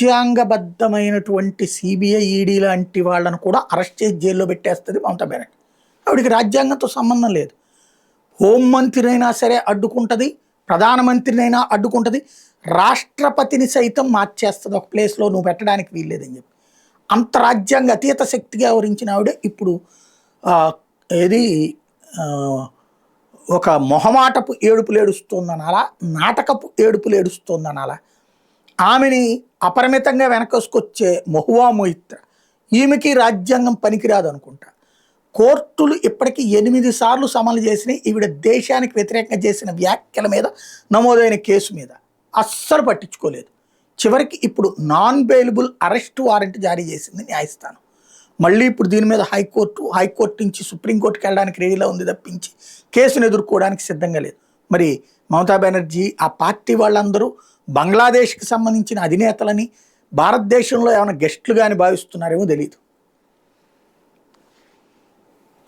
రాజ్యాంగబద్ధమైనటువంటి CBI ED లాంటి వాళ్ళను కూడా అరెస్ట్ చేసి జైల్లో పెట్టేస్తుంది మమతా బెనర్జీ. ఆవిడికి రాజ్యాంగంతో సంబంధం లేదు. హోంమంత్రినైనా సరే అడ్డుకుంటుంది, ప్రధానమంత్రినైనా అడ్డుకుంటుంది, రాష్ట్రపతిని సైతం మార్చేస్తుంది ఒక ప్లేస్లో నువ్వు పెట్టడానికి వీల్లేదని చెప్పి. అంత రాజ్యాంగ అతీత శక్తిగా వ్యవహరించిన ఆవిడే ఇప్పుడు ఏది ఒక మొహమాటపు ఏడుపులు ఏడుస్తోందనాలా, నాటకపు ఏడుపులు ఏడుస్తోందనాలా. ఆమెని అపరిమితంగా వెనకసుకొచ్చే మహువా మొయిత్ర, ఈమెకి రాజ్యాంగం పనికిరాదు అనుకుంటా. కోర్టులు ఇప్పటికీ 8 సార్లు సమన్లు చేసినాయి ఈవిడ దేశానికి వ్యతిరేకంగా చేసిన వ్యాఖ్యల మీద నమోదైన కేసు మీద. అస్సలు పట్టించుకోలేదు. చివరికి ఇప్పుడు నాన్ బెయిలబుల్ అరెస్ట్ వారెంట్ జారీ చేసింది న్యాయస్థానం. మళ్ళీ ఇప్పుడు దీని మీద హైకోర్టు నుంచి సుప్రీంకోర్టుకి వెళ్ళడానికి రెడీలో ఉంది తప్పించి కేసును ఎదుర్కోవడానికి సిద్ధంగా లేదు. మరి మమతా బెనర్జీ ఆ పార్టీ వాళ్ళందరూ బంగ్లాదేశ్కి సంబంధించిన అధినేతలని భారతదేశంలో ఏమైనా గెస్టులుగా అని భావిస్తున్నారేమో తెలియదు.